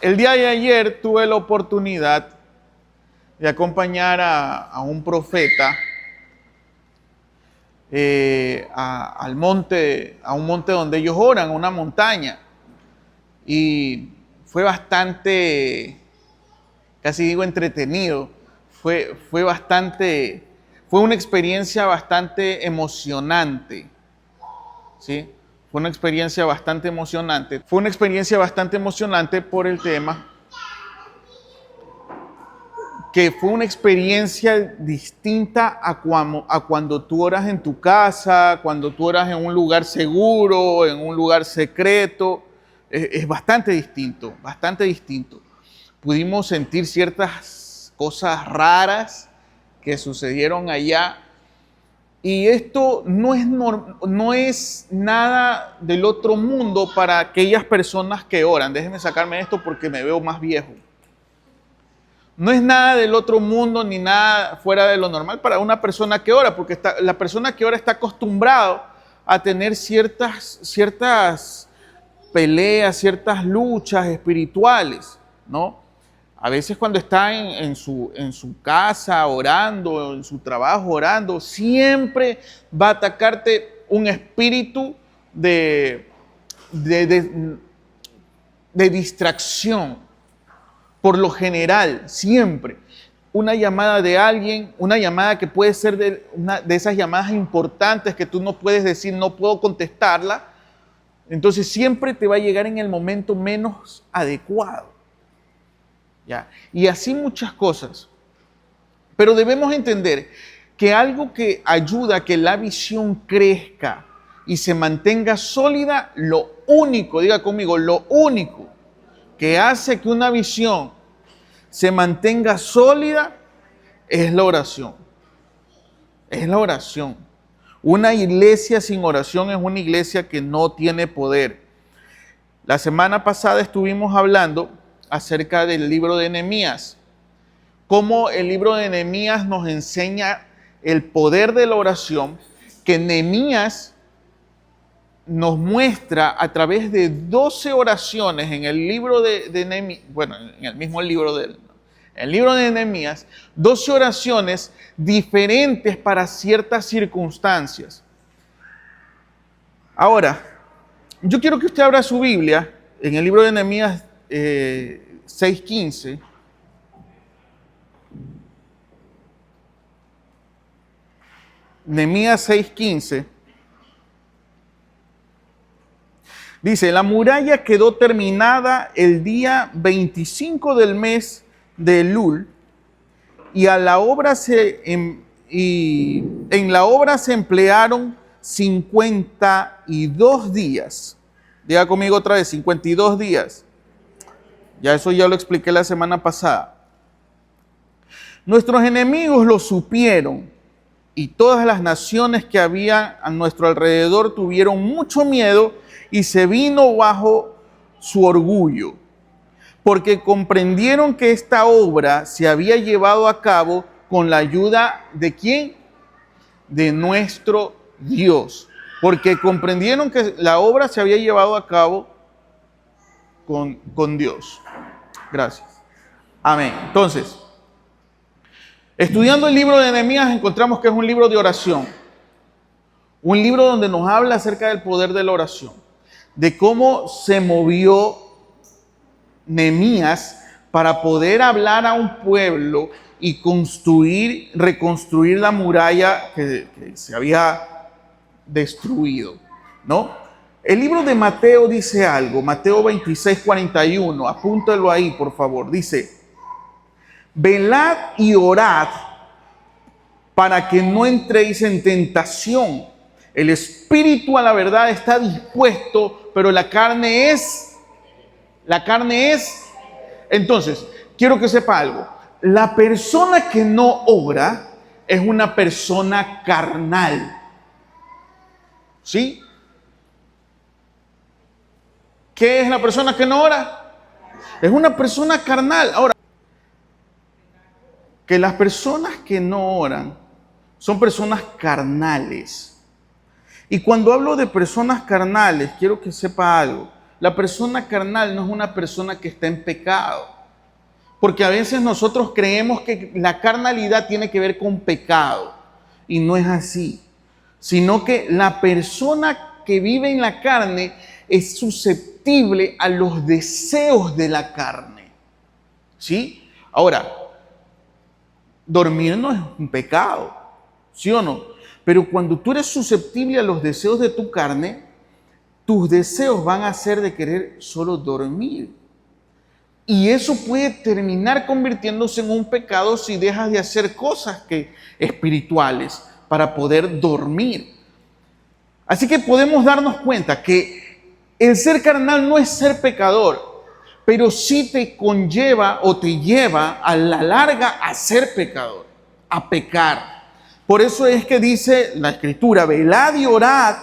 El día de ayer tuve la oportunidad de acompañar a un profeta al monte, a un monte donde ellos oran, una montaña. Y fue bastante, casi digo entretenido, fue una experiencia bastante emocionante, ¿sí? Fue una experiencia bastante emocionante. Fue una experiencia bastante emocionante por el tema que fue una experiencia distinta a cuando tú oras en tu casa, cuando tú oras en un lugar seguro, en un lugar secreto. Es bastante distinto, bastante distinto. Pudimos sentir ciertas cosas raras que sucedieron allá. Y esto no es nada del otro mundo para aquellas personas que oran. Déjenme sacarme esto porque me veo más viejo. No es nada del otro mundo ni nada fuera de lo normal para una persona que ora, porque la persona que ora está acostumbrado a tener ciertas peleas, ciertas luchas espirituales, ¿no? A veces cuando está en su casa orando, en su trabajo orando, siempre va a atacarte un espíritu de distracción. Por lo general, siempre, una llamada de alguien, una llamada que puede ser de esas llamadas importantes que tú no puedes decir, no puedo contestarla, entonces siempre te va a llegar en el momento menos adecuado. ¿Ya? Y así muchas cosas. Pero debemos entender que algo que ayuda a que la visión crezca y se mantenga sólida, lo único, diga conmigo, lo único que hace que una visión se mantenga sólida es la oración. Es la oración. Una iglesia sin oración es una iglesia que no tiene poder. La semana pasada estuvimos hablando acerca del libro de Nehemías. Cómo el libro de Nehemías nos enseña el poder de la oración, que Nehemías nos muestra a través de 12 oraciones en el libro de Nehemías, bueno, en el mismo libro en el libro de Nehemías, 12 oraciones diferentes para ciertas circunstancias. Ahora, yo quiero que usted abra su Biblia en el libro de Nehemías 6:15. Nehemías 6:15. Dice, la muralla quedó terminada el día 25 del mes de Elul y en la obra se emplearon 52 días. Diga conmigo otra vez, 52 días. Ya eso ya lo expliqué la semana pasada. Nuestros enemigos lo supieron y todas las naciones que había a nuestro alrededor tuvieron mucho miedo y se vino bajo su orgullo, porque comprendieron que esta obra se había llevado a cabo con la ayuda ¿de quién? De nuestro Dios. Porque comprendieron que la obra se había llevado a cabo con Dios. Gracias. Amén. Entonces, estudiando el libro de Nehemías encontramos que es un libro de oración. Un libro donde nos habla acerca del poder de la oración. De cómo se movió Nehemías para poder hablar a un pueblo y reconstruir la muralla que se había destruido, ¿no? El libro de Mateo dice algo, Mateo 26:41, apúntalo ahí por favor, dice, velad y orad para que no entréis en tentación. El espíritu a la verdad está dispuesto, pero la carne es. Entonces, quiero que sepa algo. La persona que no ora es una persona carnal. ¿Sí? ¿Qué es la persona que no ora? Es una persona carnal. Ahora, que las personas que no oran son personas carnales. Y cuando hablo de personas carnales, quiero que sepa algo. La persona carnal no es una persona que está en pecado. Porque a veces nosotros creemos que la carnalidad tiene que ver con pecado. Y no es así. Sino que la persona que vive en la carne es susceptible a los deseos de la carne. ¿Sí? Ahora, dormir no es un pecado, ¿sí o no? Pero cuando tú eres susceptible a los deseos de tu carne, tus deseos van a ser de querer solo dormir. Y eso puede terminar convirtiéndose en un pecado si dejas de hacer cosas espirituales para poder dormir. Así que podemos darnos cuenta que el ser carnal no es ser pecador, pero sí te conlleva o te lleva a la larga a ser pecador, a pecar. Por eso es que dice la Escritura, velad y orad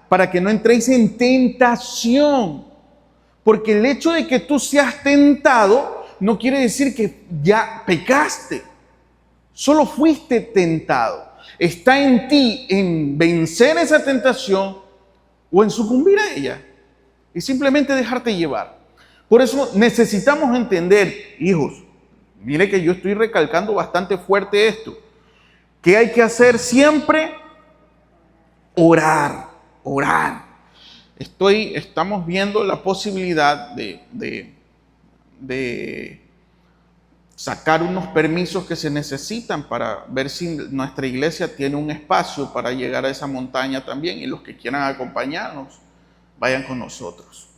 para que no entréis en tentación. Porque el hecho de que tú seas tentado no quiere decir que ya pecaste. Solo fuiste tentado. Está en ti en vencer esa tentación o en sucumbir a ella. Y simplemente dejarte llevar. Por eso necesitamos entender, hijos, mire que yo estoy recalcando bastante fuerte esto. ¿Qué hay que hacer siempre? Orar, orar. Estamos viendo la posibilidad de sacar unos permisos que se necesitan para ver si nuestra iglesia tiene un espacio para llegar a esa montaña también, y los que quieran acompañarnos, vayan con nosotros.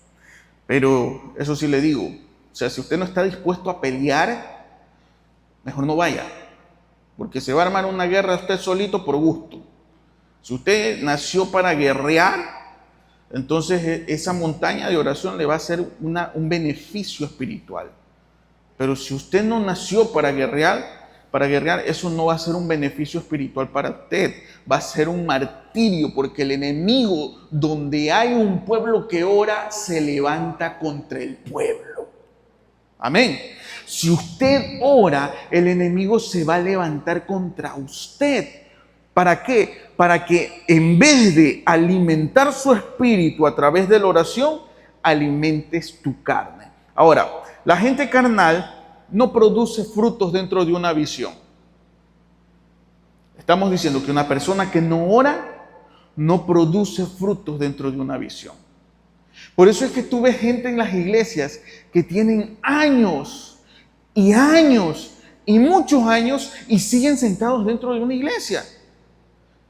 Pero eso sí le digo, o sea, si usted no está dispuesto a pelear, mejor no vaya, porque se va a armar una guerra usted solito por gusto. Si usted nació para guerrear, entonces esa montaña de oración le va a ser un beneficio espiritual. Pero si usted no nació para guerrear, eso no va a ser un beneficio espiritual para usted. Va a ser un martirio, porque el enemigo, donde hay un pueblo que ora, se levanta contra el pueblo. Amén. Si usted ora, el enemigo se va a levantar contra usted. ¿Para qué? Para que en vez de alimentar su espíritu a través de la oración, alimentes tu carne. Ahora, la gente carnal no produce frutos dentro de una visión. Estamos diciendo que una persona que no ora no produce frutos dentro de una visión. Por eso es que tú ves gente en las iglesias que tienen años y años y muchos años y siguen sentados dentro de una iglesia.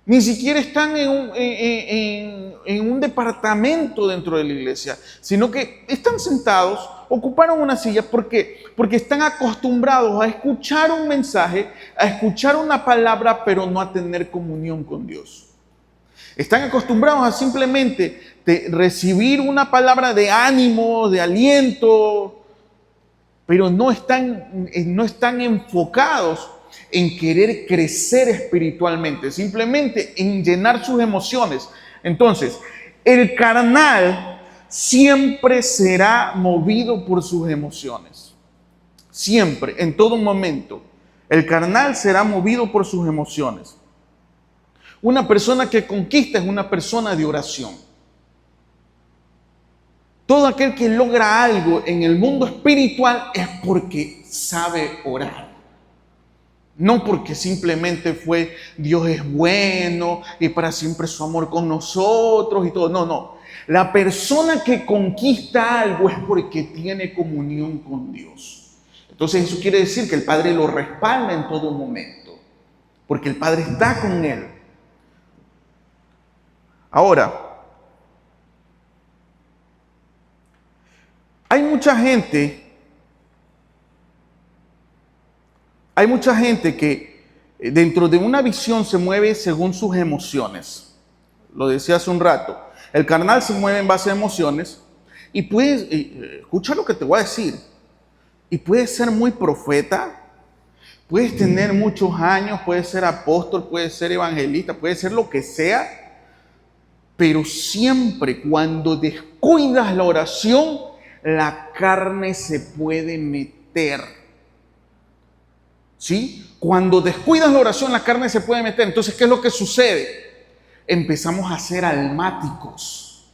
Ni siquiera están en un departamento dentro de la iglesia, sino que están sentados, ocuparon una silla. ¿Por qué? Porque están acostumbrados a escuchar un mensaje, a escuchar una palabra, pero no a tener comunión con Dios. Están acostumbrados a simplemente recibir una palabra de ánimo, de aliento, pero no están enfocados en querer crecer espiritualmente, simplemente en llenar sus emociones. Entonces, el carnal siempre será movido por sus emociones. Siempre, en todo momento. El carnal será movido por sus emociones. Una persona que conquista es una persona de oración. Todo aquel que logra algo en el mundo espiritual es porque sabe orar. No porque simplemente fue Dios es bueno y para siempre su amor con nosotros y todo. No. La persona que conquista algo es porque tiene comunión con Dios. Entonces eso quiere decir que el Padre lo respalda en todo momento, porque el Padre está con él. Ahora, hay mucha gente que dentro de una visión se mueve según sus emociones. Lo decía hace un rato. El carnal se mueve en base a emociones y puedes, escucha lo que te voy a decir, y puedes ser muy profeta, puedes tener muchos años, puedes ser apóstol, puedes ser evangelista, puedes ser lo que sea, pero siempre cuando descuidas la oración, la carne se puede meter. ¿Sí? Cuando descuidas la oración, la carne se puede meter. Entonces, ¿qué es lo que sucede? Empezamos a ser almáticos.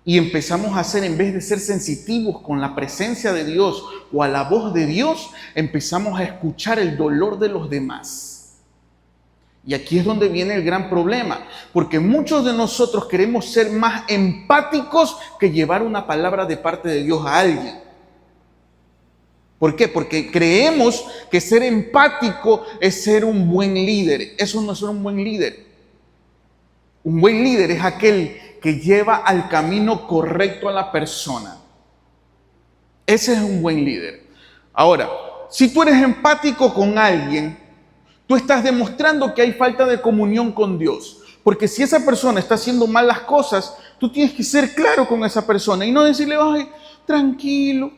y empezamos a hacer, en vez de ser sensitivos con la presencia de Dios o a la voz de Dios, empezamos a escuchar el dolor de los demás. Y aquí es donde viene el gran problema, porque muchos de nosotros queremos ser más empáticos que llevar una palabra de parte de Dios a alguien. ¿Por qué? Porque creemos que ser empático es ser un buen líder. Eso no es ser un buen líder. Un buen líder es aquel que lleva al camino correcto a la persona. Ese es un buen líder. Ahora, si tú eres empático con alguien, tú estás demostrando que hay falta de comunión con Dios. Porque si esa persona está haciendo mal las cosas, tú tienes que ser claro con esa persona y no decirle, ay, tranquilo,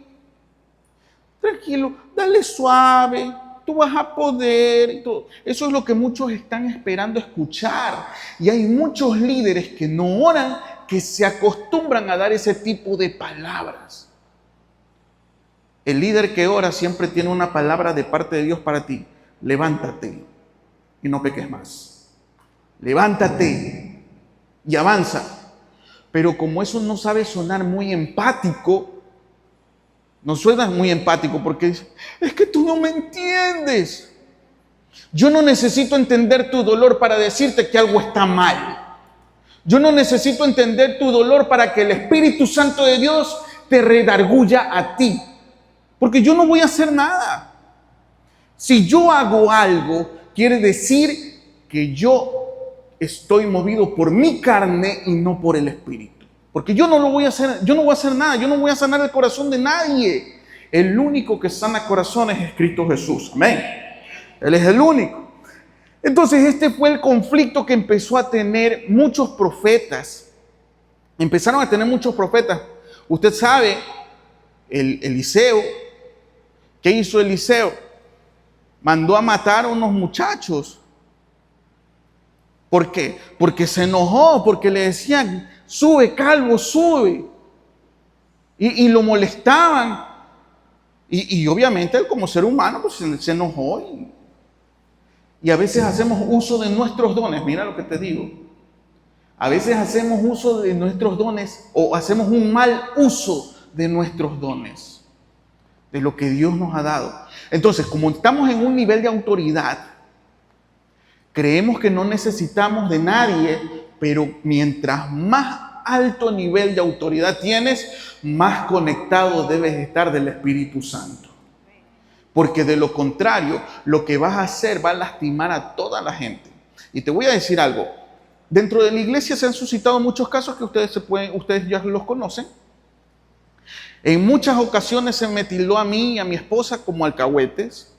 dale suave, tú vas a poder y todo. Eso es lo que muchos están esperando escuchar. Y hay muchos líderes que no oran, que se acostumbran a dar ese tipo de palabras. El líder que ora siempre tiene una palabra de parte de Dios para ti. Levántate y no peques más. Levántate y avanza. Pero como eso no sabe sonar muy empático, no suena muy empático porque es que tú no me entiendes. Yo no necesito entender tu dolor para decirte que algo está mal. Yo no necesito entender tu dolor para que el Espíritu Santo de Dios te redarguya a ti. Porque yo no voy a hacer nada. Si yo hago algo, quiere decir que yo estoy movido por mi carne y no por el Espíritu. Porque yo no voy a hacer nada, yo no voy a sanar el corazón de nadie. El único que sana corazones es Cristo Jesús. Amén. Él es el único. Entonces este fue el conflicto que empezó a tener muchos profetas. Empezaron a tener muchos profetas. Usted sabe, Eliseo, ¿qué hizo Eliseo? Mandó a matar a unos muchachos. ¿Por qué? Porque se enojó, porque le decían, sube, calvo, sube. Y lo molestaban. Y obviamente él como ser humano pues se enojó. Y a veces hacemos uso de nuestros dones. Mira lo que te digo. A veces hacemos uso de nuestros dones o hacemos un mal uso de nuestros dones. De lo que Dios nos ha dado. Entonces, como estamos en un nivel de autoridad, creemos que no necesitamos de nadie, pero mientras más alto nivel de autoridad tienes, más conectado debes estar del Espíritu Santo. Porque de lo contrario, lo que vas a hacer va a lastimar a toda la gente. Y te voy a decir algo. Dentro de la iglesia se han suscitado muchos casos que ustedes ya los conocen. En muchas ocasiones se me tildó a mí y a mi esposa como alcahuetes.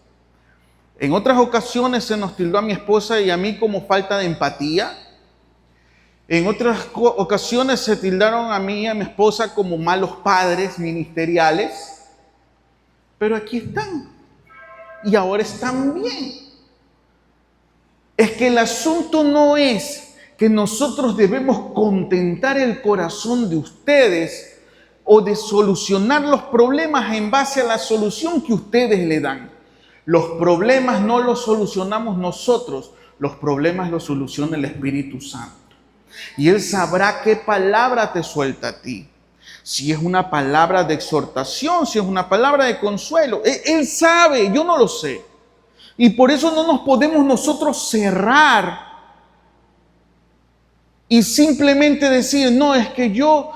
En otras ocasiones se nos tildó a mi esposa y a mí como falta de empatía. En otras ocasiones se tildaron a mí y a mi esposa como malos padres ministeriales. Pero aquí están. Y ahora están bien. Es que el asunto no es que nosotros debemos contentar el corazón de ustedes o de solucionar los problemas en base a la solución que ustedes le dan. Los problemas no los solucionamos nosotros, los problemas los soluciona el Espíritu Santo. Y Él sabrá qué palabra te suelta a ti. Si es una palabra de exhortación, si es una palabra de consuelo. Él sabe, yo no lo sé. Y por eso no nos podemos nosotros cerrar y simplemente decir, no, es que yo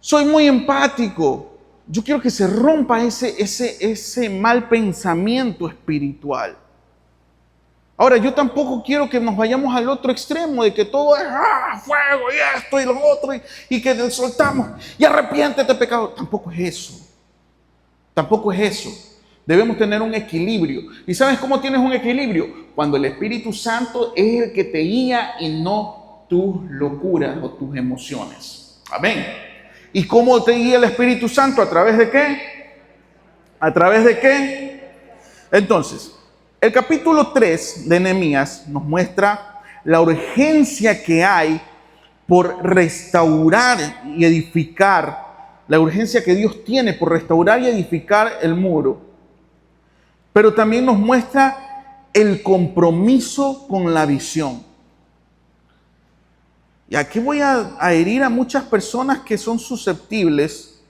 soy muy empático. Yo quiero que se rompa ese mal pensamiento espiritual. Ahora, yo tampoco quiero que nos vayamos al otro extremo de que todo es fuego y esto y lo otro y que soltamos y arrepiéntete pecado. Tampoco es eso. Tampoco es eso. Debemos tener un equilibrio. ¿Y sabes cómo tienes un equilibrio? Cuando el Espíritu Santo es el que te guía y no tus locuras o tus emociones. Amén. ¿Y cómo te guía el Espíritu Santo? ¿A través de qué? ¿A través de qué? Entonces, el capítulo 3 de Nehemías nos muestra la urgencia que hay por restaurar y edificar, la urgencia que Dios tiene por restaurar y edificar el muro. Pero también nos muestra el compromiso con la visión. Y aquí voy a herir a muchas personas que son susceptibles,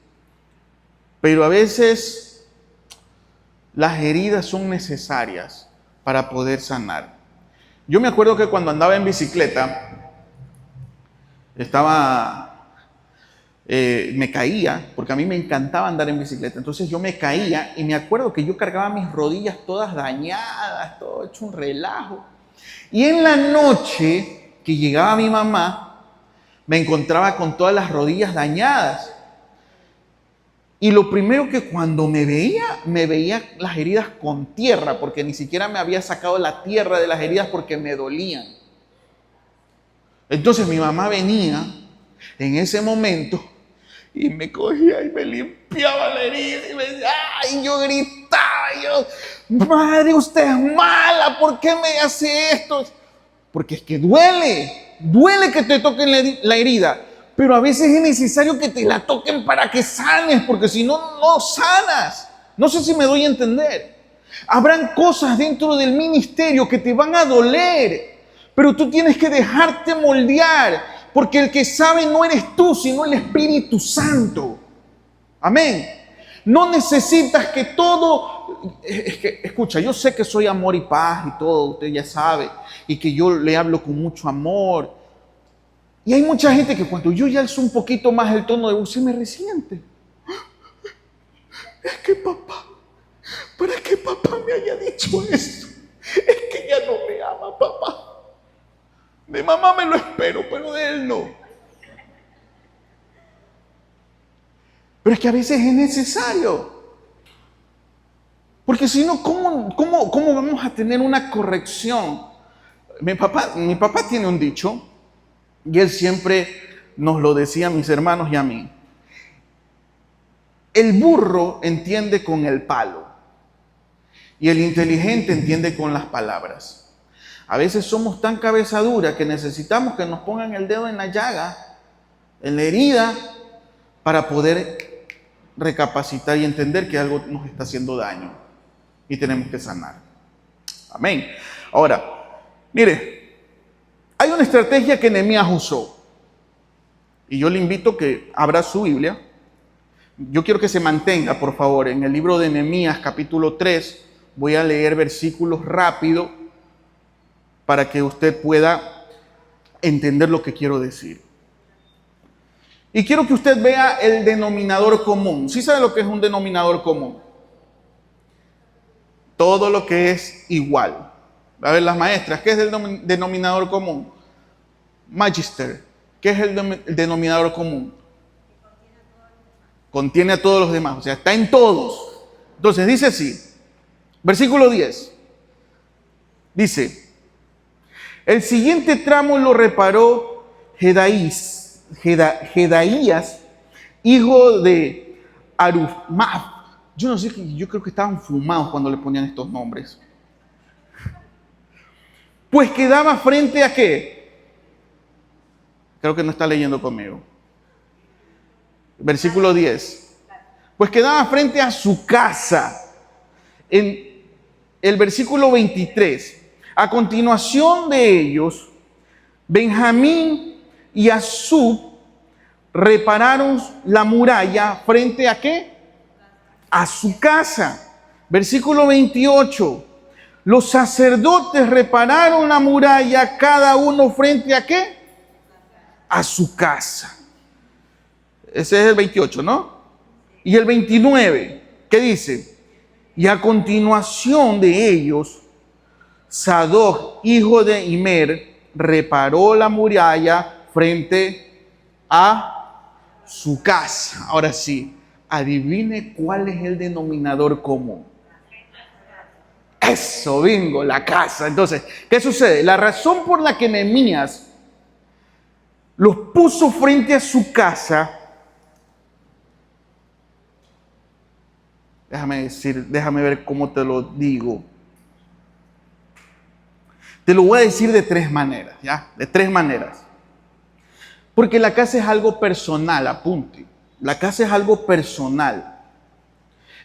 pero a veces las heridas son necesarias para poder sanar. Yo me acuerdo que cuando andaba en bicicleta, me caía, porque a mí me encantaba andar en bicicleta. Entonces yo me caía y me acuerdo que yo cargaba mis rodillas todas dañadas, todo hecho un relajo. Y en la noche que llegaba mi mamá, me encontraba con todas las rodillas dañadas. Y lo primero que cuando me veía las heridas con tierra, porque ni siquiera me había sacado la tierra de las heridas porque me dolían. Entonces mi mamá venía en ese momento y me cogía y me limpiaba la herida y me decía, ¡ay! Yo gritaba, madre, usted es mala, ¿por qué me hace esto? Porque es que duele que te toquen la herida, pero a veces es necesario que te la toquen para que sanes, porque si no, no sanas. No sé si me doy a entender. Habrán cosas dentro del ministerio que te van a doler, pero tú tienes que dejarte moldear, porque el que sabe no eres tú, sino el Espíritu Santo. Amén. No necesitas que todo... Es que, escucha, yo sé que soy amor y paz y todo, usted ya sabe, y que yo le hablo con mucho amor. Y hay mucha gente que cuando yo ya alzo un poquito más el tono de voz, se me resiente. Es que papá, ¿para qué papá me haya dicho eso? Es que ya no me ama, papá. De mamá me lo espero, pero de él no. Pero es que a veces es necesario. Porque si no, ¿cómo vamos a tener una corrección? Mi papá tiene un dicho, y él siempre nos lo decía a mis hermanos y a mí. El burro entiende con el palo, y el inteligente entiende con las palabras. A veces somos tan cabeza dura que necesitamos que nos pongan el dedo en la llaga, en la herida, para poder recapacitar y entender que algo nos está haciendo daño y tenemos que sanar. Amén. Ahora, mire, hay una estrategia que Nehemías usó y yo le invito a que abra su Biblia. Yo quiero que se mantenga, por favor, en el libro de Nehemías, capítulo 3. Voy a leer versículos rápido para que usted pueda entender lo que quiero decir. Y quiero que usted vea el denominador común. ¿Sí sabe lo que es un denominador común? Todo lo que es igual. A ver, las maestras, ¿qué es el denominador común? Magister, ¿qué es el denominador común? Contiene a todos los demás, o sea, está en todos. Entonces dice así, versículo 10. Dice, el siguiente tramo lo reparó Jedaías, hijo de Arufmaf. Yo no sé, yo creo que estaban fumados cuando le ponían estos nombres. Pues quedaba frente a ¿qué? Creo que no está leyendo conmigo. Versículo 10. Pues quedaba frente a su casa. En el versículo 23. A continuación de ellos, Benjamín y Asub repararon la muralla frente a ¿qué? A su casa. Versículo 28. Los sacerdotes repararon la muralla, cada uno frente a ¿qué? A su casa. Ese es el 28, ¿no? Y el 29, ¿qué dice? Y a continuación de ellos, Sadoc, hijo de Imer, reparó la muralla frente a su casa. Ahora sí, adivine cuál es el denominador común. Eso, bingo, la casa. Entonces, ¿qué sucede? La razón por la que Nehemías los puso frente a su casa, déjame ver cómo te lo digo. Te lo voy a decir de tres maneras, ¿ya? De tres maneras. Porque la casa es algo personal, apunte. La casa es algo personal.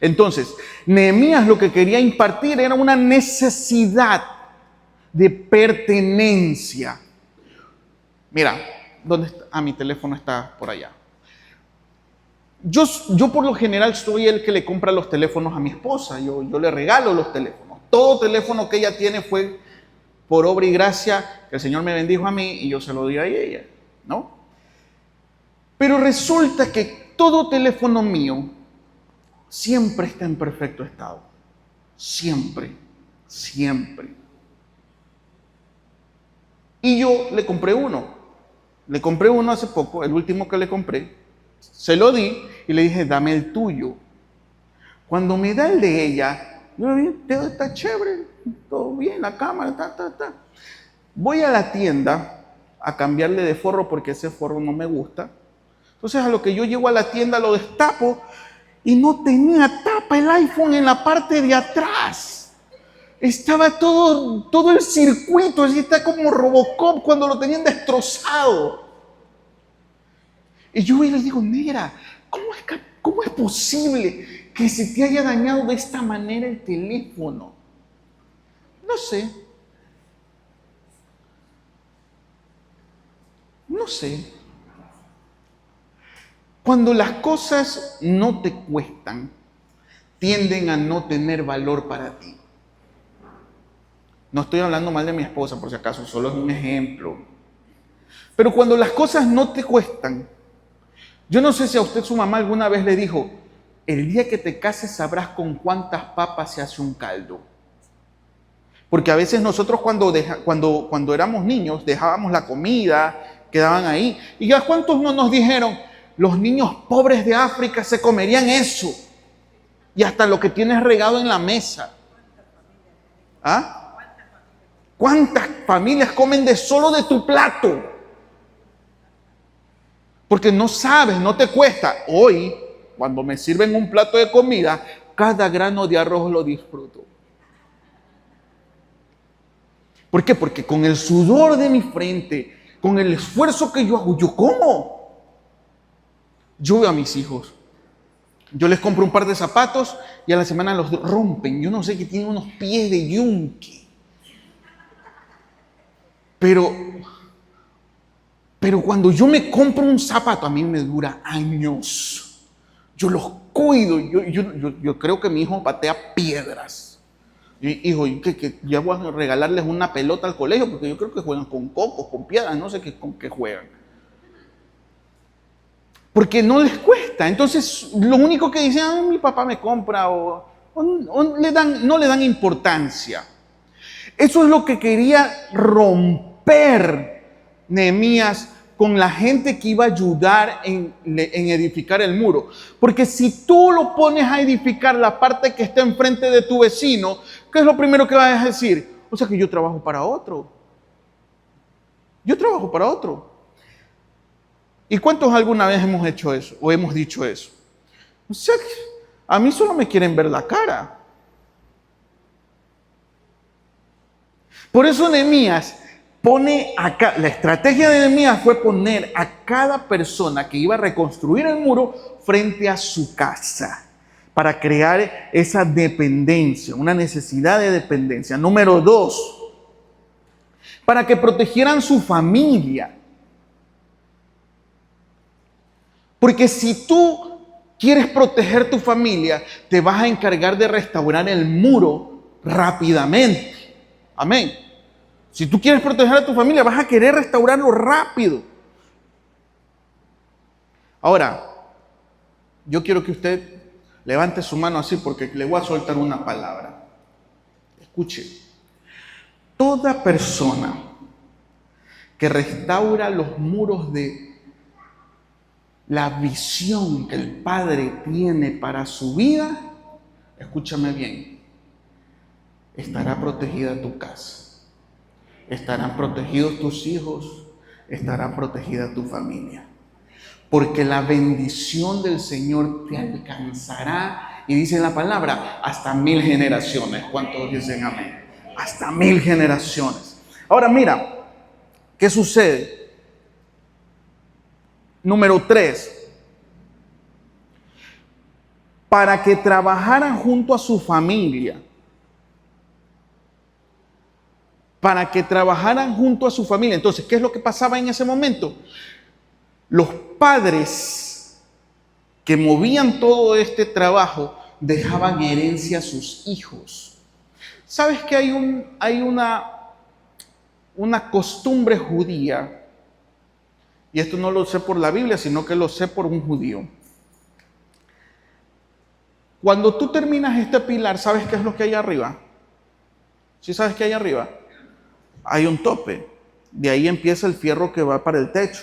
Entonces, Nehemías lo que quería impartir era una necesidad de pertenencia. Mira, ¿Dónde está? Ah, mi teléfono está por allá. Yo por lo general soy el que le compra los teléfonos a mi esposa. Yo le regalo los teléfonos. Todo teléfono que ella tiene fue por obra y gracia que el Señor me bendijo a mí y yo se lo di a ella, ¿no? Pero resulta que todo teléfono mío siempre está en perfecto estado. Siempre, siempre. Y yo le compré uno. Le compré uno hace poco, el último que le compré. Se lo di y le dije, dame el tuyo. Cuando me da el de ella, yo le dije, está chévere, todo bien, la cámara, ta. Voy a la tienda a cambiarle de forro porque ese forro no me gusta. Entonces a lo que yo llego a la tienda lo destapo y no tenía tapa el iPhone en la parte de atrás. Estaba todo el circuito, así está como Robocop cuando lo tenían destrozado. Y yo le digo, negra, ¿cómo es posible que se te haya dañado de esta manera el teléfono? No sé. Cuando las cosas no te cuestan, tienden a no tener valor para ti. No estoy hablando mal de mi esposa, por si acaso, solo es un ejemplo. Pero cuando las cosas no te cuestan, yo no sé si a usted su mamá alguna vez le dijo, el día que te cases sabrás con cuántas papas se hace un caldo. Porque a veces nosotros cuando éramos niños dejábamos la comida, quedaban ahí. ¿Y a cuántos no nos dijeron? Los niños pobres de África se comerían eso. Y hasta lo que tienes regado en la mesa. ¿Ah? ¿Cuántas familias comen de solo de tu plato? Porque no sabes, no te cuesta. Hoy, cuando me sirven un plato de comida, cada grano de arroz lo disfruto. ¿Por qué? Porque con el sudor de mi frente, con el esfuerzo que yo hago, ¿yo como? Yo veo a mis hijos. Yo les compro un par de zapatos y a la semana los rompen. Yo no sé, que tienen unos pies de yunque. Pero cuando yo me compro un zapato, a mí me dura años. Yo los cuido. Yo creo que mi hijo patea piedras. Hijo, que ya voy a regalarles una pelota al colegio porque yo creo que juegan con cocos, con piedras, no sé con qué juegan. Porque no les cuesta. Entonces, lo único que dicen, mi papá me compra o no le dan importancia. Eso es lo que quería romper Nehemías con la gente que iba a ayudar en edificar el muro. Porque si tú lo pones a edificar la parte que está enfrente de tu vecino, ¿qué es lo primero que vas a decir? O sea que yo trabajo para otro. Yo trabajo para otro. ¿Y cuántos alguna vez hemos hecho eso o hemos dicho eso? O sea, a mí solo me quieren ver la cara. Por eso Nehemías pone acá, la estrategia de Nehemías fue poner a cada persona que iba a reconstruir el muro frente a su casa para crear esa dependencia, una necesidad de dependencia. Número 2, para que protegieran su familia. Porque si tú quieres proteger tu familia, te vas a encargar de restaurar el muro rápidamente. Amén. Si tú quieres proteger a tu familia, vas a querer restaurarlo rápido. Ahora, yo quiero que usted levante su mano así porque le voy a soltar una palabra. Escuche. Toda persona que restaura los muros de la visión que el Padre tiene para su vida, escúchame bien, estará protegida tu casa. Estarán protegidos tus hijos, estará protegida tu familia. Porque la bendición del Señor te alcanzará, y dice la palabra, hasta 1000 generaciones. ¿Cuántos dicen amén? Hasta 1000 generaciones. Ahora mira, ¿qué sucede? Número 3. Para que trabajaran junto a su familia, para que trabajaran junto a su familia. Entonces, ¿qué es lo que pasaba en ese momento? Los padres que movían todo este trabajo dejaban herencia a sus hijos. ¿Sabes que hay una costumbre judía? Y esto no lo sé por la Biblia, sino que lo sé por un judío. Cuando tú terminas este pilar, ¿sabes qué es lo que hay arriba? ¿Sí sabes qué hay arriba? Hay un tope. De ahí empieza el fierro que va para el techo.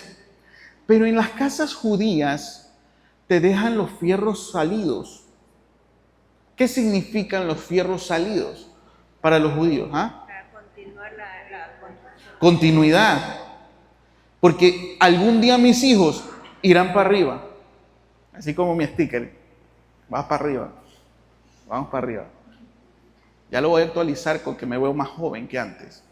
Pero en las casas judías te dejan los fierros salidos. ¿Qué significan los fierros salidos para los judíos? ¿Ah? Para continuar la construcción. Continuidad. Porque algún día mis hijos irán para arriba. Así como mi sticker. Vas para arriba. Vamos para arriba. Ya lo voy a actualizar con que me veo más joven que antes.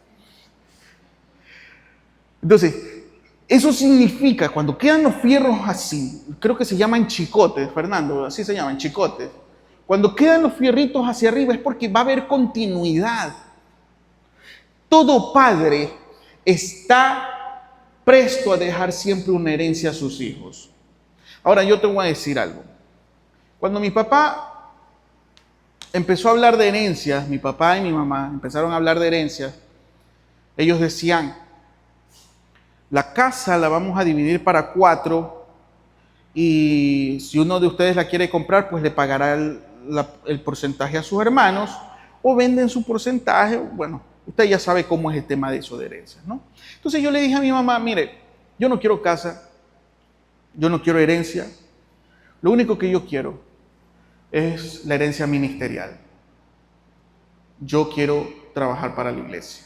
Entonces, eso significa, cuando quedan los fierros así, creo que se llaman chicotes, Fernando, así se llaman, chicotes. Cuando quedan los fierritos hacia arriba es porque va a haber continuidad. Todo padre está presto a dejar siempre una herencia a sus hijos. Ahora yo te voy a decir algo. Cuando mi papá empezó a hablar de herencias, mi papá y mi mamá empezaron a hablar de herencias, ellos decían, la casa la vamos a dividir para 4 y si uno de ustedes la quiere comprar, pues le pagará el porcentaje a sus hermanos o venden su porcentaje. Bueno, usted ya sabe cómo es el tema de eso de herencias, ¿no? Entonces yo le dije a mi mamá, mire, yo no quiero casa, yo no quiero herencia, lo único que yo quiero es la herencia ministerial. Yo quiero trabajar para la iglesia.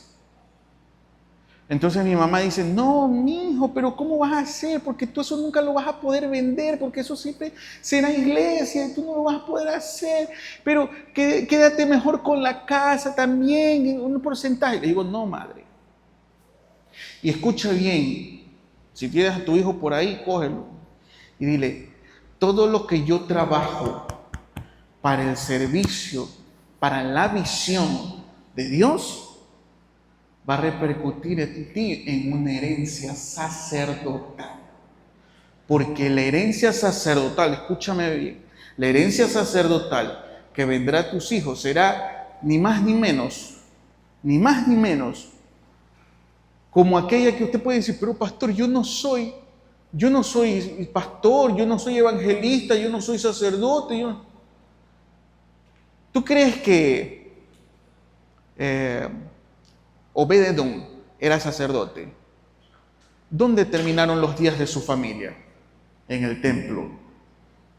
Entonces mi mamá dice, no, mi hijo, pero ¿cómo vas a hacer? Porque tú eso nunca lo vas a poder vender, porque eso siempre será iglesia y tú no lo vas a poder hacer. Pero quédate mejor con la casa también, un porcentaje. Le digo, no, madre. Y escucha bien, si tienes a tu hijo por ahí, cógelo y dile, todo lo que yo trabajo para el servicio, para la visión de Dios, va a repercutir en ti en una herencia sacerdotal. Porque la herencia sacerdotal, escúchame bien, la herencia sacerdotal que vendrá a tus hijos será ni más ni menos, como aquella que usted puede decir, pero pastor, yo no soy pastor, yo no soy evangelista, yo no soy sacerdote. ¿Tú crees que Obed-Edom era sacerdote? ¿Dónde terminaron los días de su familia? En el templo.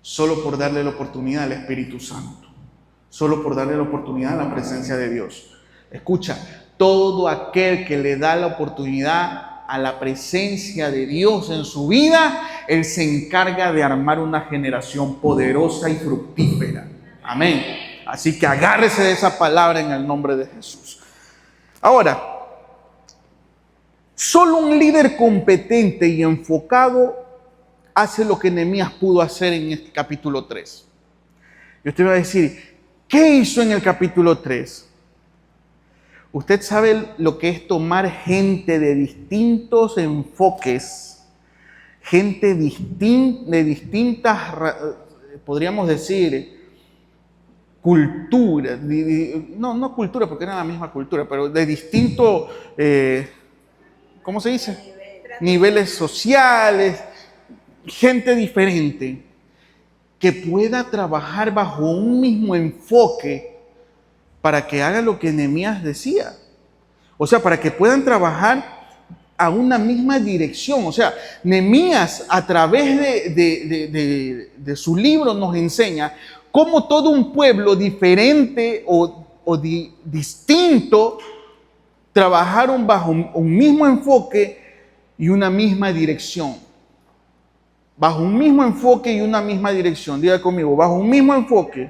Solo por darle la oportunidad al Espíritu Santo. Solo por darle la oportunidad a la presencia de Dios. Escucha, todo aquel que le da la oportunidad a la presencia de Dios en su vida, Él se encarga de armar una generación poderosa y fructífera. Amén. Así que agárrese de esa palabra en el nombre de Jesús. Ahora, solo un líder competente y enfocado hace lo que Nehemías pudo hacer en el capítulo 3. Y usted va a decir, ¿qué hizo en el capítulo 3? Usted sabe lo que es tomar gente de distintos enfoques, gente de distintas, podríamos decir, cultura, no cultura porque era la misma cultura, pero de distintos, ¿cómo se dice? Niveles sociales, gente diferente, que pueda trabajar bajo un mismo enfoque para que haga lo que Nehemías decía. O sea, para que puedan trabajar a una misma dirección. O sea, Nehemías a través de su libro nos enseña cómo todo un pueblo diferente o distinto trabajaron bajo un mismo enfoque y una misma dirección. Bajo un mismo enfoque y una misma dirección. Diga conmigo, bajo un mismo enfoque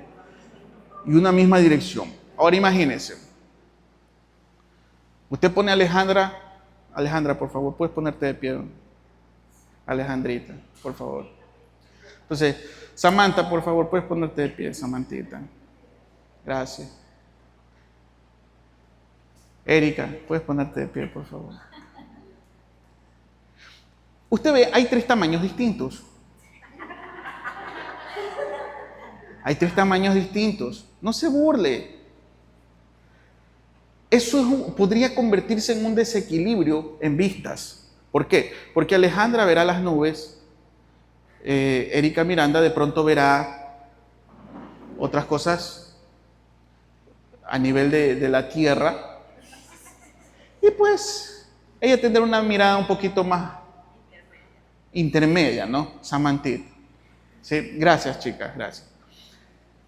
y una misma dirección. Ahora imagínense. Usted pone a Alejandra, por favor, puedes ponerte de pie. Alejandrita, por favor. Entonces, Samantha, por favor, puedes ponerte de pie, Samantita. Gracias. Erika, ¿puedes ponerte de pie, por favor? Usted ve, hay 3 tamaños distintos. Hay 3 tamaños distintos. No se burle. Eso podría convertirse en un desequilibrio en vistas. ¿Por qué? Porque Alejandra verá las nubes, Erika Miranda de pronto verá otras cosas a nivel de la tierra. Y pues ella tendrá una mirada un poquito más intermedia, ¿no? Samantita. ¿Sí? Gracias, chicas, gracias.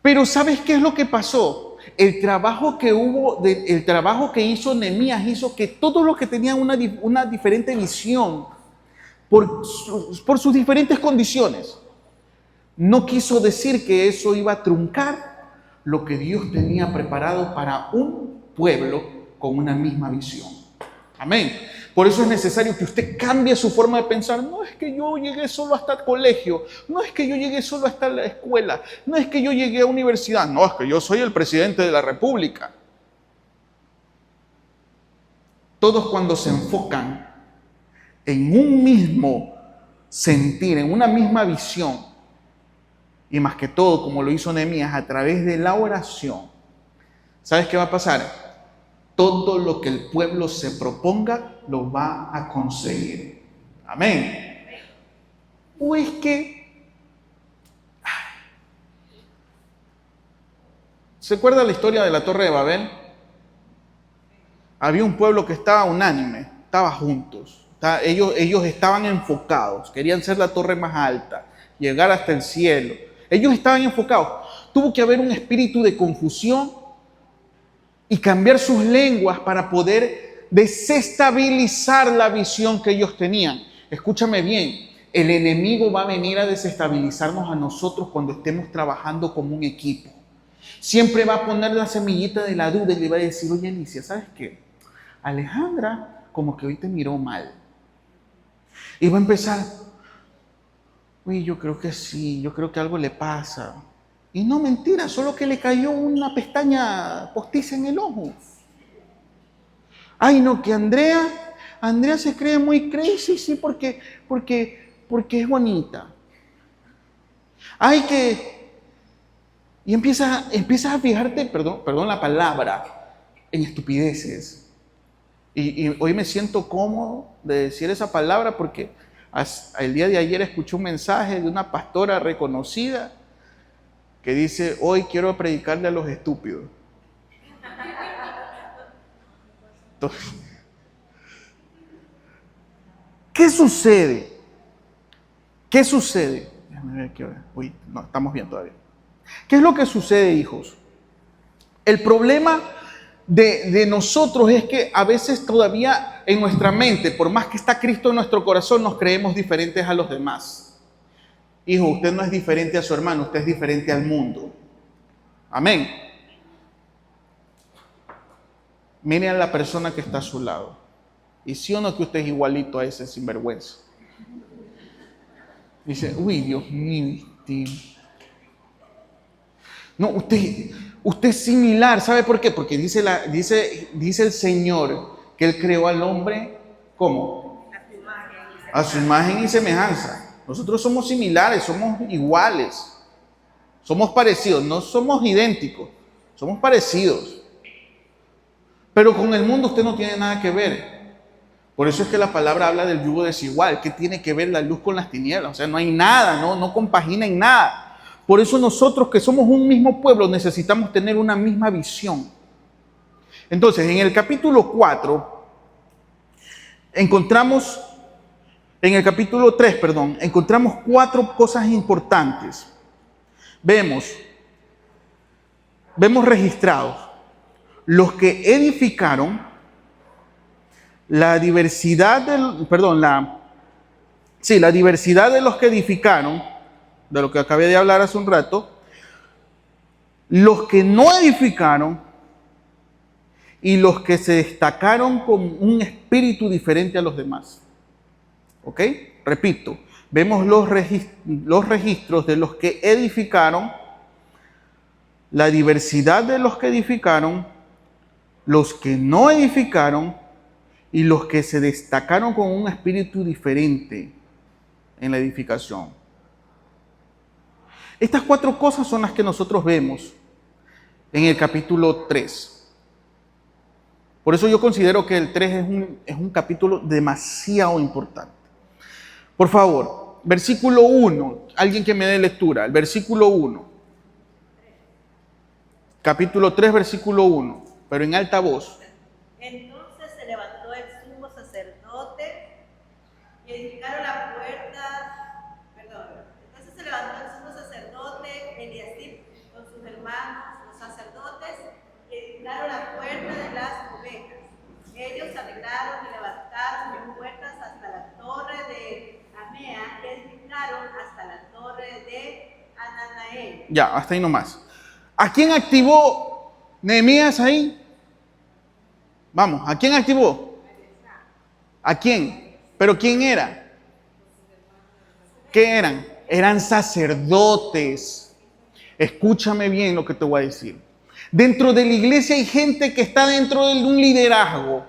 Pero ¿sabes qué es lo que pasó? El trabajo que hizo Nehemías hizo que todos los que tenían una diferente visión por sus diferentes condiciones, no quiso decir que eso iba a truncar lo que Dios tenía preparado para un pueblo con una misma visión. Amén. Por eso es necesario que usted cambie su forma de pensar. No es que yo llegué solo hasta el colegio, no es que yo llegué solo hasta la escuela, no es que yo llegué a universidad, no, es que yo soy el presidente de la República. Todos cuando se enfocan en un mismo sentir, en una misma visión, y más que todo, como lo hizo Nehemías, a través de la oración, ¿sabes qué va a pasar? Todo lo que el pueblo se proponga, lo va a conseguir. Amén. O es que... ¿Se acuerda la historia de la Torre de Babel? Había un pueblo que estaba unánime, estaba juntos. Ellos estaban enfocados, querían ser la torre más alta, llegar hasta el cielo. Ellos estaban enfocados. Tuvo que haber un espíritu de confusión y cambiar sus lenguas para poder desestabilizar la visión que ellos tenían. Escúchame bien, el enemigo va a venir a desestabilizarnos a nosotros cuando estemos trabajando como un equipo. Siempre va a poner la semillita de la duda y le va a decir, oye Alicia, ¿sabes qué? Alejandra como que hoy te miró mal. Y va a empezar, uy, yo creo que sí, yo creo que algo le pasa. Y no, mentira, solo que le cayó una pestaña postiza en el ojo. Ay, no, que Andrea se cree muy crazy, sí, porque es bonita. Ay, que... Y empiezas a fijarte, perdón la palabra, en estupideces. Y hoy me siento cómodo de decir esa palabra porque el día de ayer escuché un mensaje de una pastora reconocida que dice, hoy quiero predicarle a los estúpidos. Entonces, ¿qué sucede? ¿Qué sucede? Déjame ver qué hora. Uy, no, estamos bien todavía. ¿Qué es lo que sucede, hijos? El problema de nosotros es que a veces todavía en nuestra mente, por más que está Cristo en nuestro corazón, nos creemos diferentes a los demás. Hijo, usted no es diferente a su hermano, usted es diferente al mundo. Amén. Mire a la persona que está a su lado. Y sí o no que usted es igualito a ese sinvergüenza. Dice, uy, Dios mío. No, usted es similar. ¿Sabe por qué? Porque dice el Señor que Él creó al hombre, ¿cómo? A su imagen y semejanza. Nosotros somos similares, somos iguales, somos parecidos, no somos idénticos, somos parecidos. Pero con el mundo usted no tiene nada que ver. Por eso es que la palabra habla del yugo desigual. ¿Qué tiene que ver la luz con las tinieblas? O sea, no hay nada, no compagina en nada. Por eso nosotros que somos un mismo pueblo necesitamos tener una misma visión. Entonces, en el capítulo 4 encontramos... En el capítulo 3, encontramos 4 cosas importantes. Vemos registrados los que edificaron, la diversidad de los que edificaron, de lo que acabé de hablar hace un rato, los que no edificaron y los que se destacaron con un espíritu diferente a los demás. ¿Ok? Repito, vemos los registros de los que edificaron, la diversidad de los que edificaron, los que no edificaron y los que se destacaron con un espíritu diferente en la edificación. Estas 4 cosas son las que nosotros vemos en el capítulo 3. Por eso yo considero que el 3 es un capítulo demasiado importante. Por favor, versículo 1, alguien que me dé lectura, el versículo 1. Capítulo 3, versículo 1, pero en alta voz. Entonces se levantó el sumo sacerdote y edificaron la puerta, entonces se levantó el sumo sacerdote Eliasib con sus hermanos, los sacerdotes, y edificaron la puerta de las ovejas. Ellos arreglaron y levantaron las puertas hasta la torre de Amea y edificaron hasta la torre de Ananael. Ya, hasta ahí nomás. ¿A quién activó Nehemías ahí? Vamos, ¿a quién activó? ¿A quién? ¿Pero quién era? ¿Qué eran? Eran sacerdotes. Escúchame bien lo que te voy a decir. Dentro de la iglesia hay gente que está dentro de un liderazgo.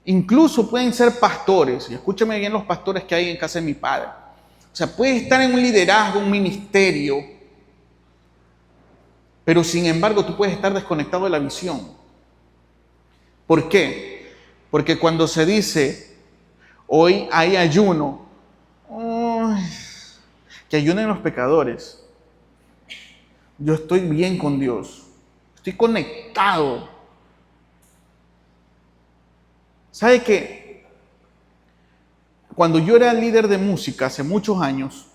Incluso pueden ser pastores. Y escúchame bien los pastores que hay en casa de mi padre. O sea, puede estar en un liderazgo, un ministerio, pero sin embargo tú puedes estar desconectado de la visión. ¿Por qué? Porque cuando se dice, hoy hay ayuno, que ayunen los pecadores. Yo estoy bien con Dios. Estoy conectado. ¿Sabe qué? Cuando yo era líder de música hace muchos años,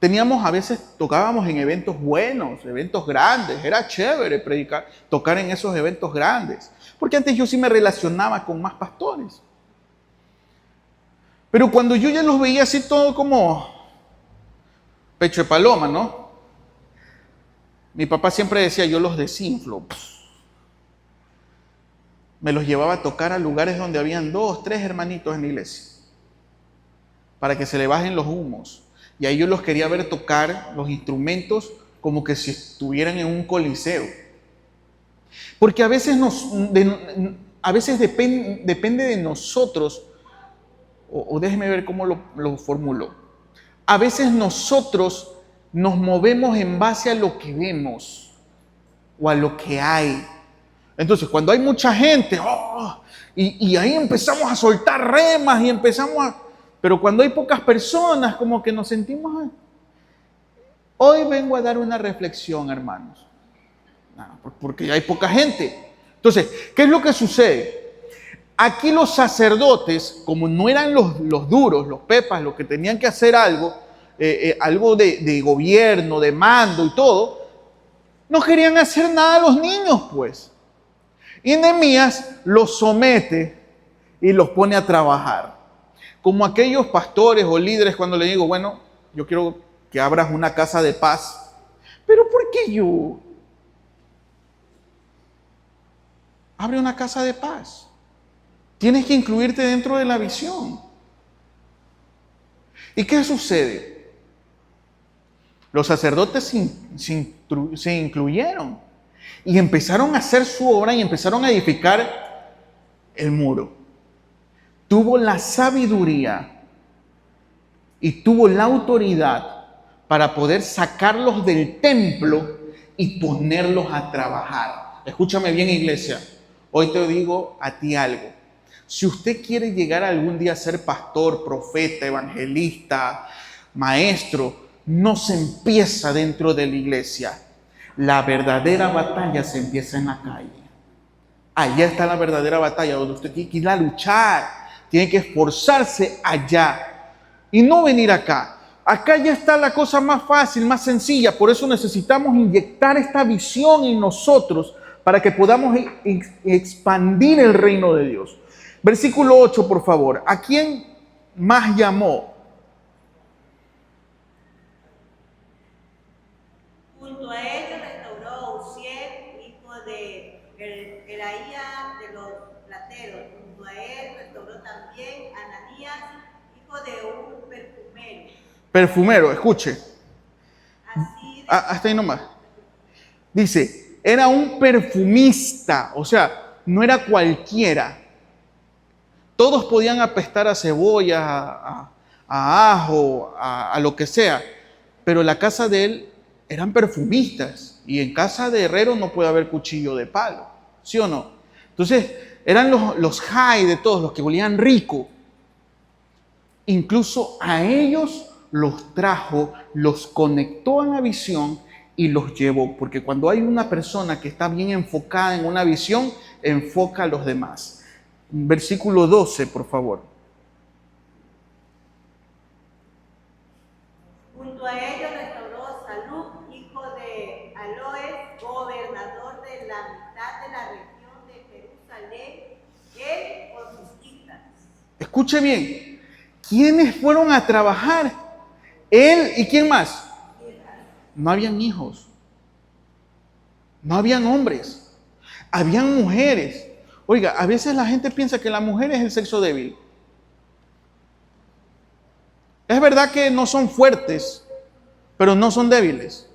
a veces tocábamos en eventos buenos, eventos grandes. Era chévere predicar, tocar en esos eventos grandes. Porque antes yo sí me relacionaba con más pastores. Pero cuando yo ya los veía así todo como pecho de paloma, ¿no? Mi papá siempre decía, yo los desinflo. Me los llevaba a tocar a lugares donde habían 2, 3 hermanitos en la iglesia. Para que se le bajen los humos. Y ahí yo los quería ver tocar los instrumentos como que si estuvieran en un coliseo. Porque a veces, depende de nosotros, o déjeme ver cómo lo formulo. A veces nosotros nos movemos en base a lo que vemos o a lo que hay. Entonces, cuando hay mucha gente, y ahí empezamos a soltar remas y pero cuando hay pocas personas, como que nos sentimos... Hoy vengo a dar una reflexión, hermanos. Porque hay poca gente. Entonces, ¿qué es lo que sucede? Aquí los sacerdotes, como no eran los duros, los pepas, los que tenían que hacer algo de gobierno, de mando y todo, no querían hacer nada a los niños, pues. Y Nehemías los somete y los pone a trabajar. Como aquellos pastores o líderes cuando le digo, bueno, yo quiero que abras una casa de paz. ¿Pero por qué yo? Abre una casa de paz. Tienes que incluirte dentro de la visión. ¿Y qué sucede? Los sacerdotes se incluyeron y empezaron a hacer su obra y empezaron a edificar el muro. Tuvo la sabiduría y tuvo la autoridad para poder sacarlos del templo y ponerlos a trabajar. Escúchame bien, iglesia. Hoy te digo a ti algo. Si usted quiere llegar algún día a ser pastor, profeta, evangelista, maestro, no se empieza dentro de la iglesia. La verdadera batalla se empieza en la calle. Allá está la verdadera batalla, donde usted tiene que ir a luchar. Tiene que esforzarse allá y no venir acá. Acá ya está la cosa más fácil, más sencilla. Por eso necesitamos inyectar esta visión en nosotros para que podamos expandir el reino de Dios. Versículo 8, por favor. ¿A quién más llamó? Junto a ellos restauró a Uziel, hijo de Eraía de los plateros. Junto a él restauró también a Ananías, hijo de un perfumero. Perfumero, escuche. Así Hasta ahí nomás. Dice, era un perfumista, o sea, no era cualquiera. Todos podían apestar a cebolla, a ajo, a lo que sea, pero la casa de él eran perfumistas y en casa de herrero no puede haber cuchillo de palo, ¿sí o no? Entonces, eran los high de todos, los que olían rico. Incluso a ellos los trajo, los conectó a la visión y los llevó. Porque cuando hay una persona que está bien enfocada en una visión, enfoca a los demás. Versículo 12, por favor. Junto a ellos restauró Salub, hijo de Aloes, gobernador de la mitad de la región de Jerusalén, él con sus hijas. Escuche bien, ¿quiénes fueron a trabajar? Él y ¿quién más? No habían hijos, no habían hombres, habían mujeres. Oiga, a veces la gente piensa que la mujer es el sexo débil. Es verdad que no son fuertes, pero no son débiles.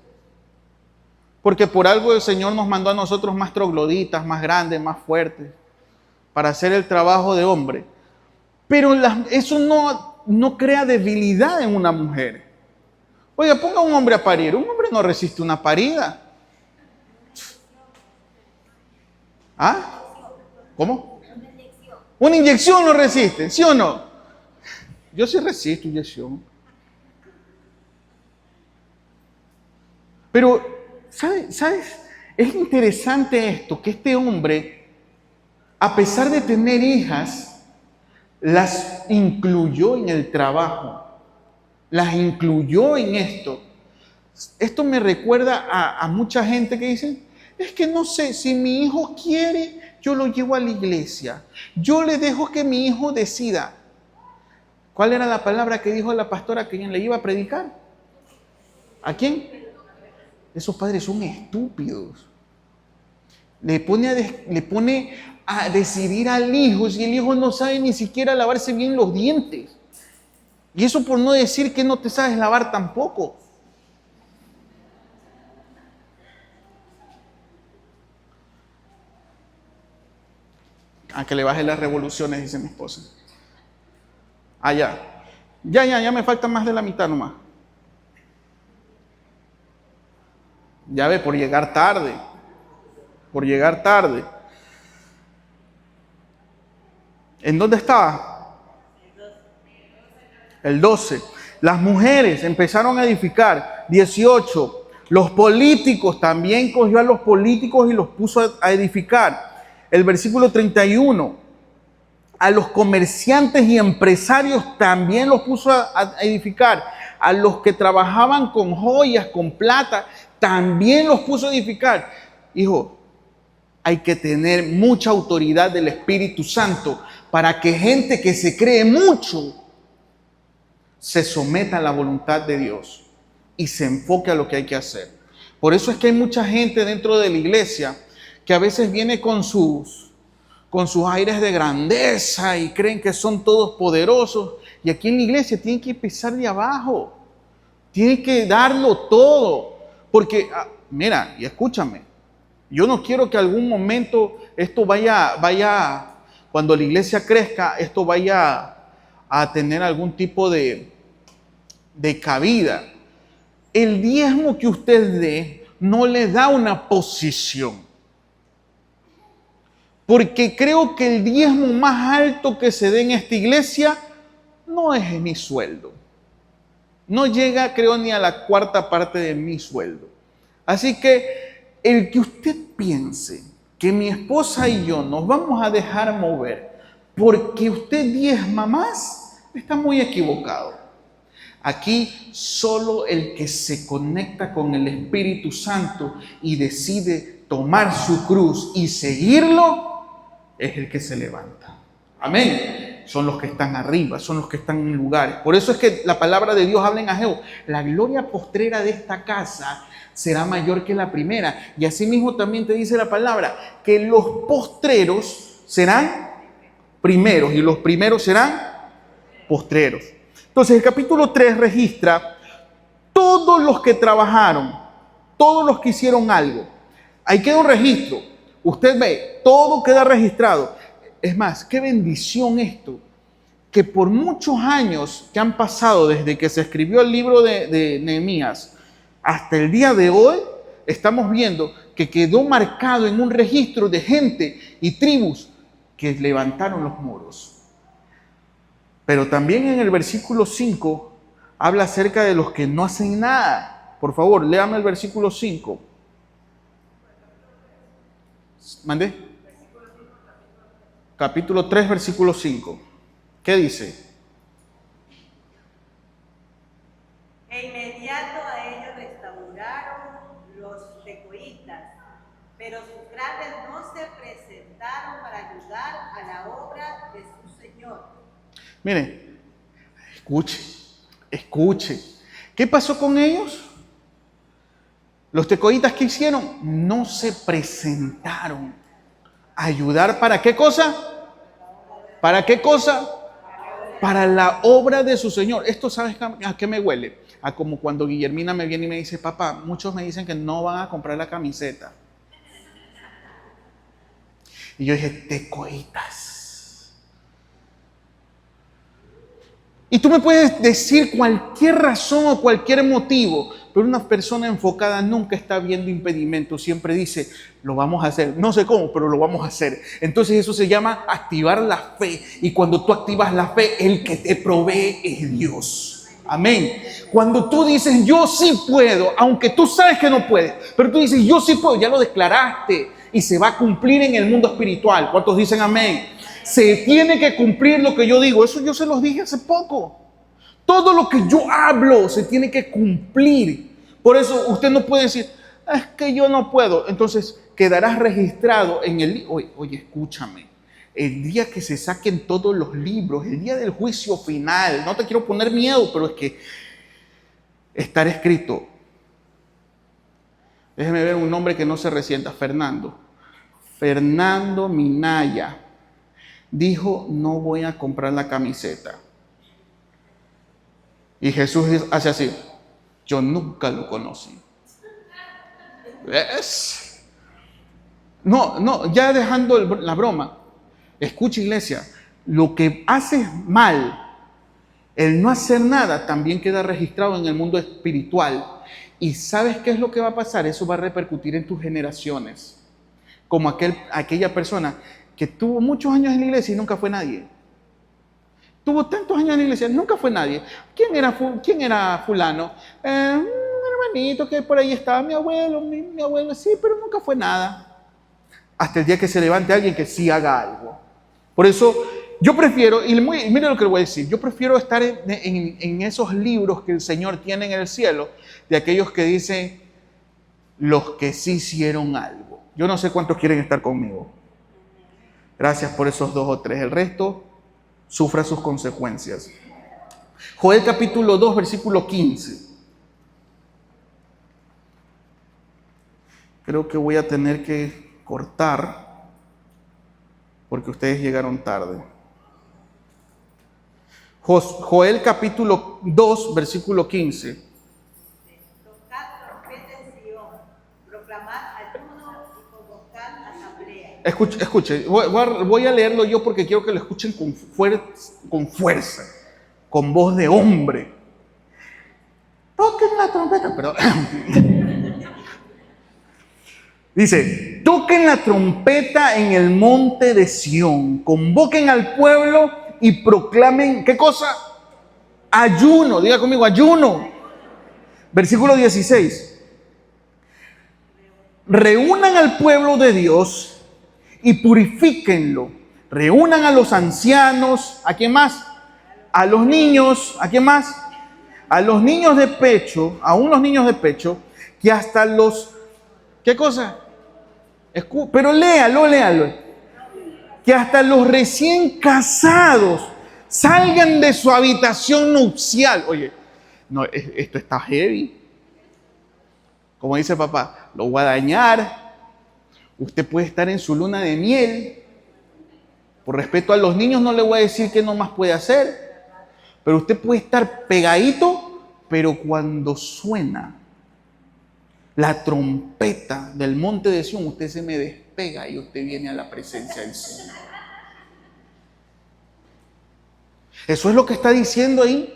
Porque por algo el Señor nos mandó a nosotros más trogloditas, más grandes, más fuertes, para hacer el trabajo de hombre. Pero eso no crea debilidad en una mujer. Oiga, ponga a un hombre a parir. Un hombre no resiste una parida. ¿Ah? ¿Cómo? Una inyección no resiste, ¿sí o no? Yo sí resisto inyección. Pero, ¿sabes? Es interesante esto, que este hombre, a pesar de tener hijas, las incluyó en el trabajo. Las incluyó en esto. Esto me recuerda a mucha gente que dice, es que no sé, si mi hijo quiere, yo lo llevo a la iglesia. Yo le dejo que mi hijo decida. ¿Cuál era la palabra que dijo la pastora a quien le iba a predicar? ¿A quién? Esos padres son estúpidos. Le pone a decidir al hijo si el hijo no sabe ni siquiera lavarse bien los dientes. Y eso por no decir que no te sabes lavar tampoco. A que le baje las revoluciones, dice mi esposa. Ya me falta más de la mitad nomás. Ya ve, por llegar tarde. ¿En dónde estaba? El 12. Las mujeres empezaron a edificar. 18. Los políticos, también cogió a los políticos y los puso a edificar. El versículo 31. A los comerciantes y empresarios también los puso a edificar. A los que trabajaban con joyas, con plata, también los puso a edificar. Hijo, hay que tener mucha autoridad del Espíritu Santo para que gente que se cree mucho se someta a la voluntad de Dios y se enfoque a lo que hay que hacer. Por eso es que hay mucha gente dentro de la iglesia que a veces viene con sus aires de grandeza y creen que son todos poderosos. Y aquí en la iglesia tienen que empezar de abajo. Tienen que darlo todo. Porque, mira, y escúchame, yo no quiero que algún momento esto vaya, cuando la iglesia crezca, esto vaya a tener algún tipo de cabida. El diezmo que usted dé no le da una posición. Porque creo que el diezmo más alto que se dé en esta iglesia no es mi sueldo. No llega, creo, ni a la cuarta parte de mi sueldo. Así que el que usted piense que mi esposa y yo nos vamos a dejar mover porque usted diezma más, está muy equivocado. Aquí solo el que se conecta con el Espíritu Santo y decide tomar su cruz y seguirlo, es el que se levanta. Amén. Son los que están arriba, son los que están en lugares. Por eso es que la palabra de Dios habla en Ageo. La gloria postrera de esta casa será mayor que la primera. Y asimismo también te dice la palabra que los postreros serán primeros y los primeros serán postreros. Entonces el capítulo 3 registra todos los que trabajaron, todos los que hicieron algo. Ahí queda un registro. Usted ve, todo queda registrado. Es más, qué bendición esto, que por muchos años que han pasado desde que se escribió el libro de Nehemías hasta el día de hoy, estamos viendo que quedó marcado en un registro de gente y tribus que levantaron los muros. Pero también en el versículo 5 habla acerca de los que no hacen nada. Por favor, léame el versículo 5. ¿Mandé? Capítulo 3, versículo 5. ¿Qué dice? E inmediato a ellos restauraron los tecoitas, pero sus grandes no se presentaron para ayudar a la obra de su Señor. Mire, escuche. ¿Qué pasó con ellos? Los tecoitas, ¿qué hicieron? No se presentaron a ayudar. ¿Para qué cosa? ¿Para qué cosa? Para la obra de su Señor. Esto, ¿sabes a qué me huele? A como cuando Guillermina me viene y me dice, papá, muchos me dicen que no van a comprar la camiseta. Y yo dije, tecoitas. Y tú me puedes decir cualquier razón o cualquier motivo, pero una persona enfocada nunca está viendo impedimentos, siempre dice, lo vamos a hacer, no sé cómo, pero lo vamos a hacer. Entonces eso se llama activar la fe, y cuando tú activas la fe, el que te provee es Dios. Amén. Cuando tú dices, yo sí puedo, aunque tú sabes que no puedes, pero tú dices, yo sí puedo, ya lo declaraste y se va a cumplir en el mundo espiritual. ¿Cuántos dicen amén? Se tiene que cumplir lo que yo digo. Eso yo se los dije hace poco. Todo lo que yo hablo se tiene que cumplir. Por eso usted no puede decir, es que yo no puedo. Entonces quedarás registrado en el libro. Oye, escúchame. El día que se saquen todos los libros, el día del juicio final, no te quiero poner miedo, pero es que estará escrito. Déjeme ver un nombre que no se resienta. Fernando Minaya dijo, no voy a comprar la camiseta. Y Jesús hace así, yo nunca lo conocí. ¿Ves? No, ya dejando la broma. Escucha, iglesia, lo que haces mal, el no hacer nada, también queda registrado en el mundo espiritual. ¿Y sabes qué es lo que va a pasar? Eso va a repercutir en tus generaciones. Como aquella persona que tuvo muchos años en la iglesia y nunca fue nadie. Tuvo tantos años en la iglesia, nunca fue nadie. ¿Quién era fulano? Un hermanito que por ahí estaba, mi abuelo, sí, pero nunca fue nada. Hasta el día que se levante alguien que sí haga algo. Por eso yo prefiero, y mire lo que le voy a decir, yo prefiero estar en esos libros que el Señor tiene en el cielo, de aquellos que dicen, los que sí hicieron algo. Yo no sé cuántos quieren estar conmigo. Gracias por esos 2 o 3. El resto sufra sus consecuencias. Joel capítulo 2, versículo 15. Creo que voy a tener que cortar porque ustedes llegaron tarde. Joel capítulo 2, versículo 15. Tocad trompeta en Sion, proclamad ayuno y convocad asamblea. Escuche, voy a leerlo yo porque quiero que lo escuchen con fuerza, con voz de hombre. Toquen la trompeta, perdón. Dice, toquen la trompeta en el monte de Sión, convoquen al pueblo y proclamen, ¿qué cosa? Ayuno, diga conmigo, ayuno. Versículo 16. Reúnan al pueblo de Dios y purifíquenlo. Reúnan a los ancianos, ¿a quién más? A los niños, ¿a quién más? A los niños de pecho, aún los niños de pecho, que hasta los, ¿qué cosa? Pero léalo. Que hasta los recién casados salgan de su habitación nupcial. Oye, no, esto está heavy. Como dice papá, lo voy a dañar. Usted puede estar en su luna de miel. Por respeto a los niños no le voy a decir qué no más puede hacer. Pero usted puede estar pegadito, pero cuando suena la trompeta del monte de Sión, usted se me despega y usted viene a la presencia del Señor. Eso es lo que está diciendo ahí.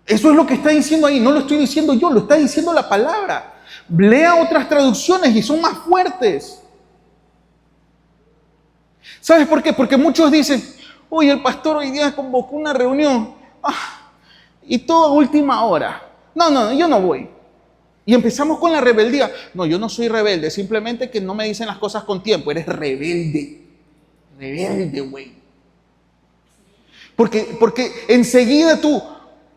Eso es lo que está diciendo ahí. No lo estoy diciendo yo, lo está diciendo la palabra. Lea otras traducciones y son más fuertes. ¿Sabes por qué? Porque muchos dicen, uy, el pastor hoy día convocó una reunión y todo a última hora. No, yo no voy. Y empezamos con la rebeldía. No, yo no soy rebelde, simplemente que no me dicen las cosas con tiempo. Eres rebelde. Rebelde, güey. Porque enseguida tú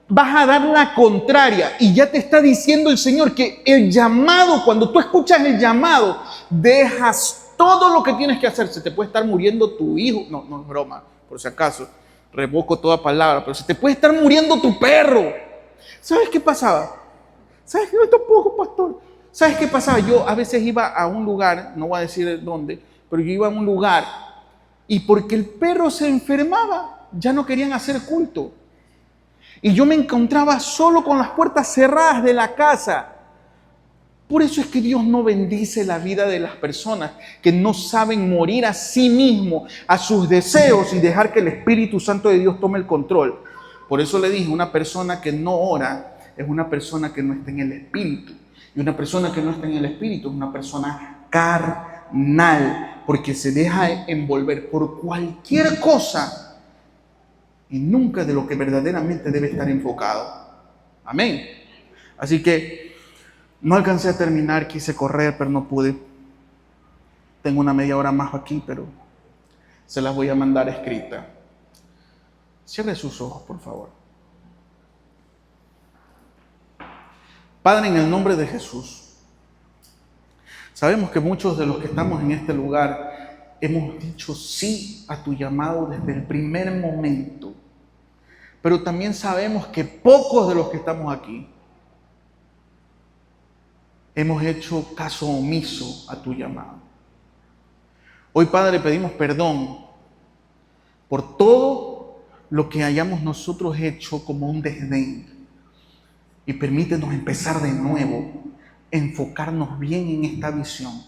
vas a dar la contraria y ya te está diciendo el Señor que el llamado, cuando tú escuchas el llamado, dejas todo lo que tienes que hacer. Se te puede estar muriendo tu hijo. No es broma, por si acaso. Revoco toda palabra, pero se te puede estar muriendo tu perro. ¿Sabes qué pasaba? ¿Sabes qué? No tampoco, pastor. ¿Sabes qué pasaba? Yo a veces iba a un lugar, no voy a decir dónde, pero yo iba a un lugar y porque el perro se enfermaba, ya no querían hacer culto. Y yo me encontraba solo con las puertas cerradas de la casa. Por eso es que Dios no bendice la vida de las personas que no saben morir a sí mismo, a sus deseos y dejar que el Espíritu Santo de Dios tome el control. Por eso le dije, una persona que no ora es una persona que no está en el Espíritu. Y una persona que no está en el Espíritu es una persona carnal, porque se deja envolver por cualquier cosa y nunca de lo que verdaderamente debe estar enfocado. Amén. Así que no alcancé a terminar, quise correr, pero no pude. Tengo una media hora más aquí, pero se las voy a mandar escrita. Cierre sus ojos, por favor. Padre, en el nombre de Jesús, sabemos que muchos de los que estamos en este lugar hemos dicho sí a tu llamado desde el primer momento. Pero también sabemos que pocos de los que estamos aquí hemos hecho caso omiso a tu llamado. Hoy, Padre, pedimos perdón por todo lo que hayamos nosotros hecho como un desdén. Y permítenos empezar de nuevo, enfocarnos bien en esta visión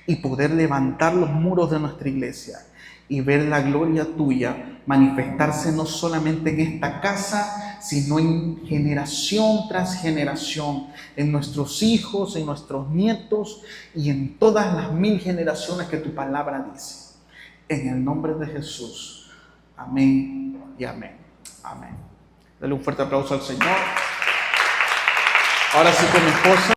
y poder levantar los muros de nuestra iglesia y ver la gloria tuya manifestarse no solamente en esta casa, sino en generación tras generación, en nuestros hijos, en nuestros nietos y en todas las 1000 generaciones que tu palabra dice. En el nombre de Jesús. Amén y amén. Amén. Dale un fuerte aplauso al Señor. Ahora sí con mi esposa.